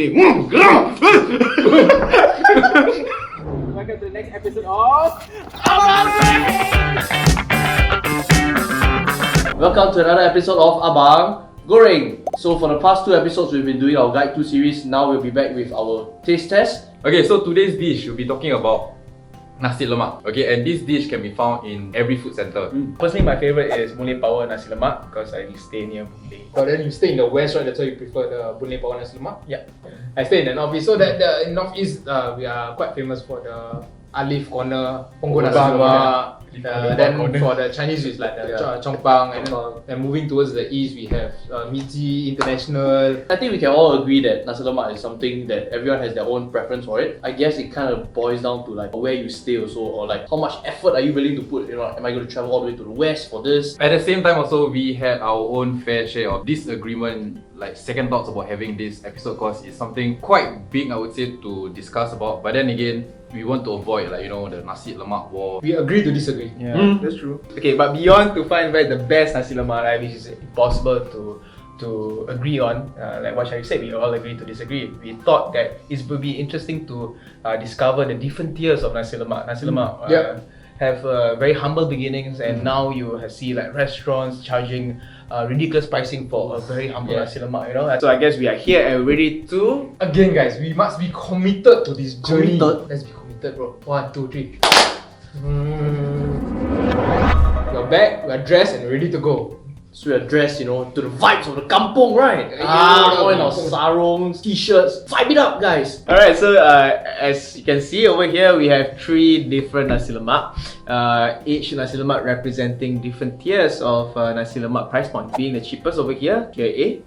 Welcome to the next episode of Abangs! Welcome to another episode of Abang Goreng. So for the past 2 episodes we've been doing our Guide 2 series. Now we'll be back with our taste test. Okay, so today's dish we'll be talking about Nasi Lemak. Okay, and this dish can be found in every food centre. Personally, my favourite is Boon Lay Power Nasi Lemak because I stay near Boon Lay. But then you stay in the west, right? That's why you prefer the Boon Lay Power Nasi Lemak? Yeah. I stay in the northeast. So that in northeast, we are quite famous for the Alif Corner, Punggol Nasi Lemak. Then for the Chinese, it's like the Chong Pang. And moving towards the east, we have Miji International. I think we can all agree that Nasi Lemak is something that everyone has their own preference for it. I guess it kind of boils down to like where you stay also, or like how much effort are you willing to put, you know, am I going to travel all the way to the west for this? At the same time also, we had our own fair share of disagreement, like second thoughts about having this episode because it's something quite big, I would say, to discuss about. But then again, we want to avoid like, you know, the Nasi Lemak war. We agree to disagree. Yeah, that's true. Okay, but beyond to find where the best Nasi Lemak, right, which is impossible to agree on, like what Sharif said, we all agree to disagree. We thought that it would be interesting to discover the different tiers of Nasi Lemak. Nasi Lemak have very humble beginnings, and now you see like restaurants charging ridiculous pricing for a very humble Nasi Lemak, you know. So I guess we are here and ready to. Again, guys, we must be committed to this journey. Committed? Let's be committed, bro. 1, 2, 3. We're back, we're dressed and ready to go. So we are dressed, you know, to the vibes of the kampong, right? All in our sarongs, t-shirts. Vibe it up, guys! Alright, so as you can see over here, we have 3 different Nasi Lemak. Each Nasi Lemak representing different tiers of Nasi Lemak price point. Being the cheapest over here, tier A,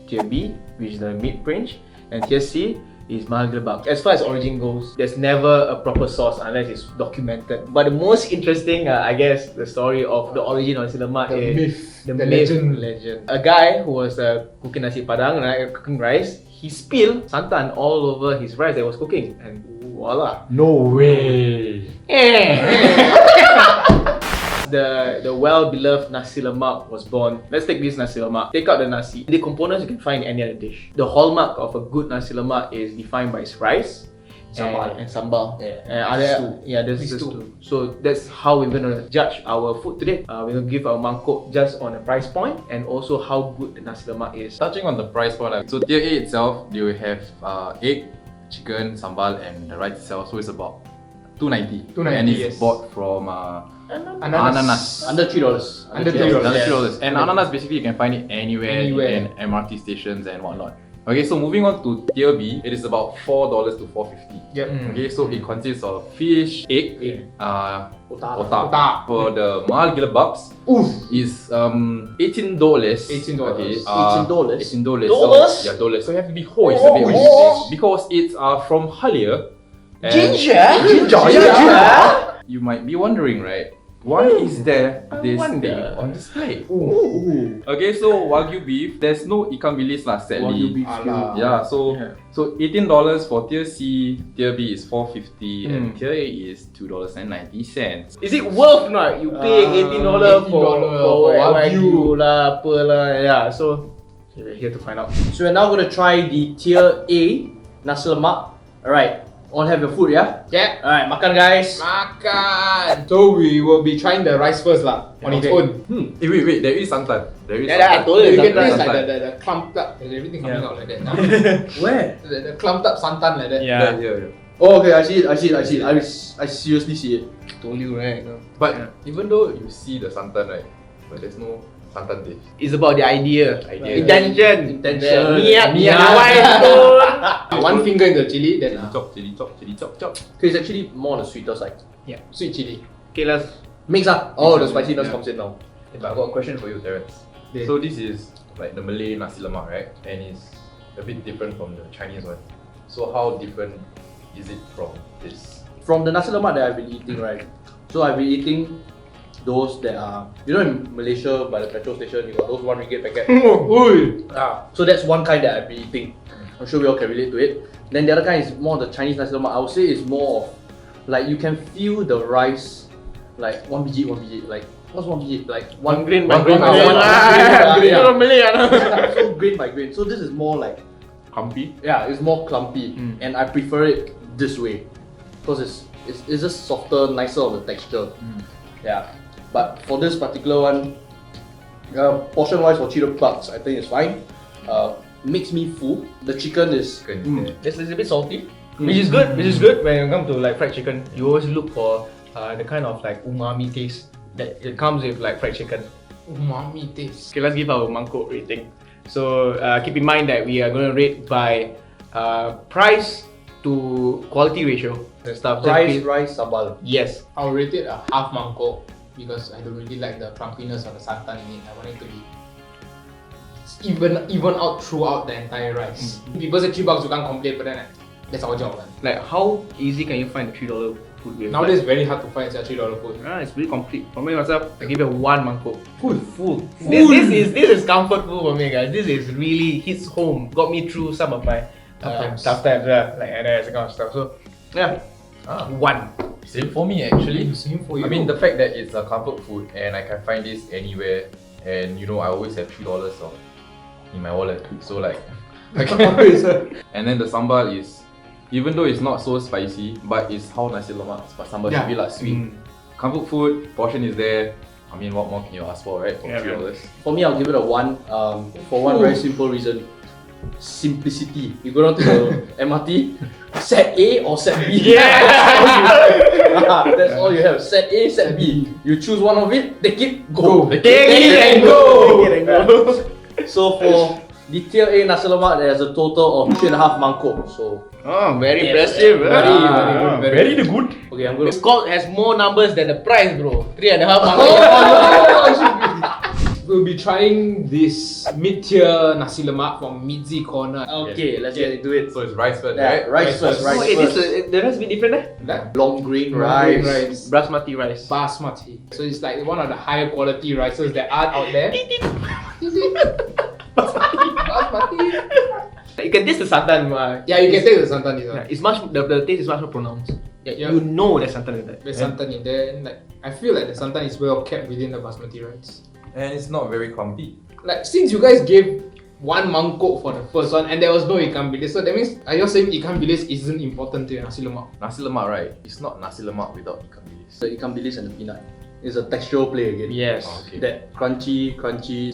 tier B, which is the mid-range, and tier C is mahal gelabak. As far as origin goes, there's never a proper source unless it's documented. But the most interesting, I guess, the story of the origin of Nasi Lemak is the legend. A guy who was cooking nasi padang, right, cooking rice, he spilled santan all over his rice that he was cooking, and voila. No way! The well-beloved Nasi Lemak was born. Let's take this Nasi Lemak. Take out the nasi. The components you can find in any other dish. The hallmark of a good Nasi Lemak is defined by its rice and sambal. There's stew. So that's how we're gonna judge our food today. We're gonna give our mangkok just on the price point and also how good the Nasi Lemak is. Touching on the price point, so tier A itself, they will have egg, chicken, sambal, and the rice itself. So it's about $2.90. And it's bought from Ananas. Under $3. Under $3. And ananas basically you can find it anywhere in MRT stations and whatnot. Okay, so moving on to tier B, it is about $4 to $4.50. Yep. Okay, so it consists of fish, egg, Otak. For the mahal gila babs, is $18. $18. Okay, $18. $18. So, yeah, dollars. So you have to be hoist a bit because it's from Halia. Ginger. You might be wondering, right? Why is there this thing on display? Okay, so Wagyu beef, there's no ikan bilis lah, sadly. Wagyu beef. Yeah, so $18 for tier C, tier B is $4.50, and tier A is $2.90. Is it worth not? You pay $18 for Wagyu lah, apa lah. Yeah, so we're here to find out. So we're now going to try the tier A Nasi Lemak. Alright, all have your food, yeah? Yeah. Alright, makan guys. Makan. So we will be trying the rice first lah, on its own. Wait, there is santan. There is I santan. told you. You get Santan. this like the clumped up, everything coming out like that. Where? The clumped up santan like that. Yeah. Oh, okay, I see it. I seriously see it. Told you, right? But even though you see the santan, right, but there's no santan taste. It's about the idea. Intention. Niat. One finger in the chili, then Chili chop. Okay, it's actually more on the sweeter side. sweet chili. Okay, let's Mix up. Oh, the spiciness comes in now. But I've got a question for you, Terence. Yeah. So this is like the Malay Nasi Lemak, right? And it's a bit different from the Chinese one. So how different is it from this? From the Nasi Lemak that I've been eating, right? So I've been eating those that are, you know, in Malaysia by the petrol station, you got those RM1 packet. So that's one kind that I've been eating. I'm sure we all can relate to it. Then the other kind is more the Chinese Nasi Lemak. I would say it's more of like you can feel the rice, like one biji, like what's one biji? Like one grain. So grain by grain. So this is more like clumpy. Yeah, it's more clumpy, and I prefer it this way because it's just softer, nicer of the texture. Yeah, but for this particular one, portion wise for Cheeto Puffs, I think it's fine. Makes me full. The chicken is It's a bit salty, which is good. Which is good when you come to like fried chicken. You always look for the kind of like umami taste that it comes with like fried chicken. Umami taste. Okay, let's give our mangkok rating. So keep in mind that we are going to rate by price to quality ratio and stuff. rice, sambal. Yes. I'll rate it a half mangkok because I don't really like the clumpiness of the santan in it. I want it to be even out throughout the entire rice. People say $3 you can't complain, but then that's our job. Man. Like how easy can you find $3 food with? Nowadays very hard to find a $3 food. It's really complete. For me myself, I give it 1 mangkok. Full. This is comfort food for me, guys. This is really hits home. Got me through some of my tough times, like NS and kind of stuff. So yeah, 1. Same for me actually. Same for you. I mean, the fact that it's a comfort food and I can find this anywhere, and you know, I always have $3 in my wallet. So like, I can always. And then the sambal is, even though it's not so spicy, but it's how Nasi Lemak sambal should be like sweet. Comfort food, portion is there. I mean, what more can you ask for, right? For $3. For me, I'll give it a 1. For one very simple reason. Simplicity. You go down to the MRT, set A or set B. That's all you have. Set A, set B. You choose one of it, take it, go. Take it and go. So for the tier A Nasi Lemak, there's a total of 3.5 mangkok. So Very impressive. Very good. okay, I'm gonna. This call has more numbers than the price, bro. 3.5 mangkok. We'll be trying this mid-tier Nasi Lemak from Midzi Corner. Okay, let's get into it. So it's rice first, Yeah, right? rice first. Oh, the rest be different, Long grain Rice. rice. Basmati rice. Basmati. So it's like one of the higher quality rices that are out there. Basmati. You can taste the santan. Yeah, you can taste the santan in there. It's much. The taste is much more pronounced. Yeah. You know there's santan in there. There's santan in there, and like I feel like the santan is well kept within the basmati rice. And it's not very clumpy. Like since you guys gave 1 mangkok for the first one, and there was no ikan bilis, so that means are you saying ikan bilis isn't important to your nasi lemak? Nasi lemak, right? It's not nasi lemak without ikan bilis. The ikan bilis and the peanut. It's a textural play again. Yes. Oh, okay. That crunchy,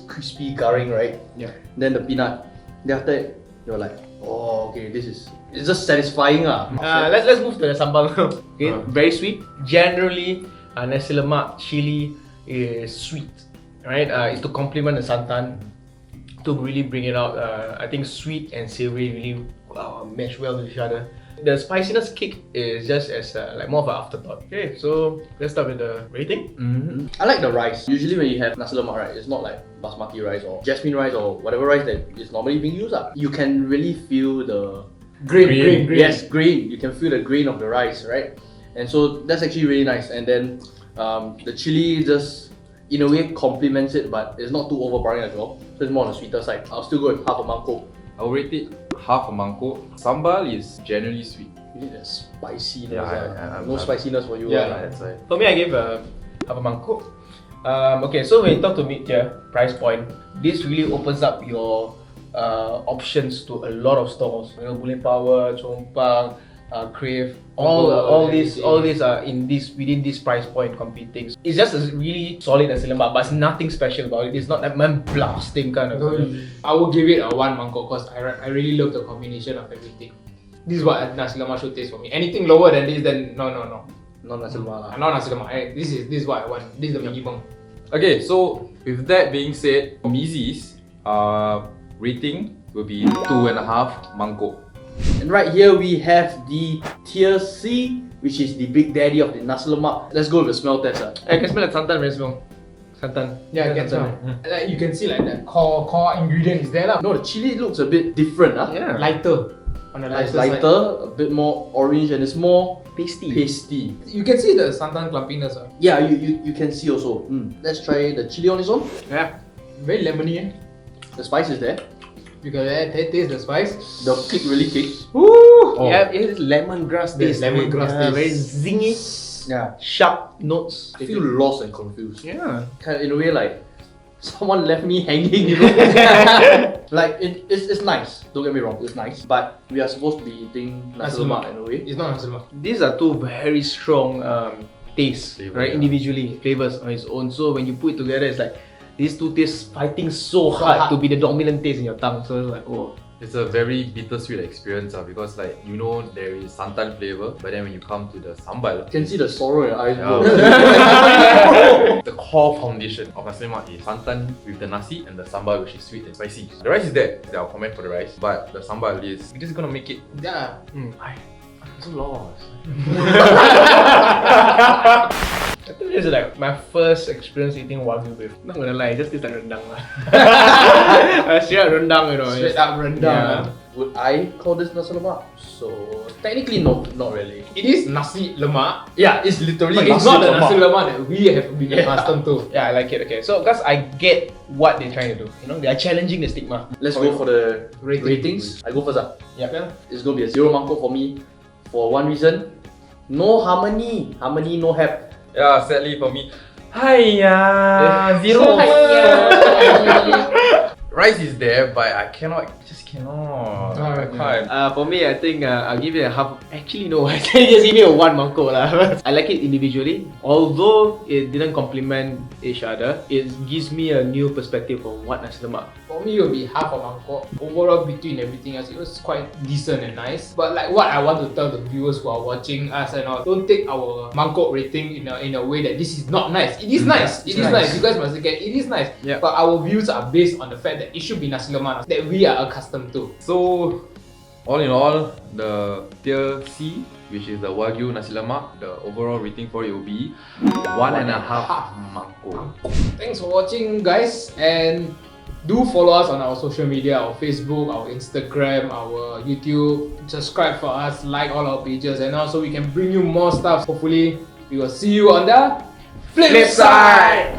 crispy garing, right? Yeah. Then the peanut. Then after that, you're like, oh, okay, it's just satisfying. Let's move to the sambal. Okay, very sweet. Generally, nasi lemak chili is sweet, right? It's to complement the santan, to really bring it out. I think sweet and savory really mesh well with each other. The spiciness kick is just as like more of an afterthought. Okay, so let's start with the rating. I like the rice. Usually when you have nasi lemak, right, it's not like basmati rice or jasmine rice or whatever rice that is normally being used. You can really feel the Grain. Yes, grain. You can feel the grain of the rice, right? And so that's actually really nice. And then the chili just in a way complements it, but it's not too overpowering as well. So it's more on the sweeter side. I'll still go with half a mangkok. I'll rate it half a mangkok. Sambal is generally sweet. You need that spiciness. Yeah, no spiciness for you. That's right. For me, I gave half a mangkok. Okay, so when you talk to mid-tier price point, this really opens up your options to a lot of stalls. You know, Boleh Power, Chompang, Crave, all these are within this price point competing. It's just a really solid nasi lemak, but it's nothing special about it. It's not that man blasting kind of. I will give it a 1 mangkok because I really love the combination of everything. This is what nasi lemak should taste for me. Anything lower than this, then no. Not nasi lemak. Not nasi lemak. This is what I want. This is the minimum. Okay, so with that being said, Mizi's rating will be 2.5 mangkok. And right here we have the tier C, which is the big daddy of the nasi lemak. Let's go with the smell test. I can smell the santan very strong. Santan. Yeah, I can tell. Like you can see like the core ingredient is there lah. No, the chili looks a bit different. Yeah. Lighter. On the It's lighter lighter, side. a bit more orange, and it's more Pasty. You can see the santan clumpiness. Yeah, you can see also. Let's try the chili on its own. Yeah. Very lemony. The spice is there. You can taste the spice. The kick really kicks. Woo! Yeah, it has lemongrass taste. Lemongrass taste. Very zingy, Yeah. sharp notes. I feel lost and confused. Yeah. Kind of in a way like someone left me hanging, you know. Like it's nice. Don't get me wrong, it's nice. But we are supposed to be eating nasi lemak in a way. It's not Nasi Lemak. These are two very strong tastes, Flavor, right? yeah. Individually, flavors on its own. So when you put it together, it's like these two tastes fighting so hard to be the dominant taste in your tongue. So it's like, oh. It's a very bittersweet experience because like you know there is santan flavor, but then when you come to the sambal, You can see the sorrow in your eyes, bro. the core foundation of nasi lemak is santan with the nasi and the sambal, which is sweet and spicy. The rice is there. I'll comment for the rice, but the sambal is we're just gonna make it. Yeah. I'm so lost. I think this is like my first experience eating wagyu beef. Not gonna lie, it just tastes like rendang lah. Straight up rendang, you know. Straight up rendang. Would I call this nasi lemak? So technically no, not really. It is Nasi Lemak, Yeah, it's literally but it's not the Nasi Lemak that we have been accustomed to. Yeah, I like it. Okay, so because I get what they're trying to do. You know, they are challenging the stigma. Let's go for the Ratings. I go first. Yeah. It's gonna be a 0 mangkok for me. For one reason, no harmony. Harmony, no hap. Yeah, sadly for me, zero. Rice is there, but I just cannot. I can't. For me, I think I'll give it a half. Actually, no, I think just give it a 1 mangkok lah. I like it individually. Although it didn't complement each other, it gives me a new perspective on what nasi lemak. For me, it will be half a mangkok. Overall, between everything else, it was quite decent and nice. But like what I want to tell the viewers who are watching us and all, don't take our mangkok rating in a way that this is not nice. It is nice. It is nice. You guys must get it is nice. Yeah. But our views are based on the fact that it should be nasi lemak that we are accustomed to. So, all in all, the tier C, which is the Wagyu Nasi Lemak, the overall rating for it will be 1.5 mangkok. Thanks for watching, guys, and do follow us on our social media, our Facebook, our Instagram, our YouTube. Subscribe for us, like all our pages, and also we can bring you more stuff. Hopefully, we will see you on the flip side.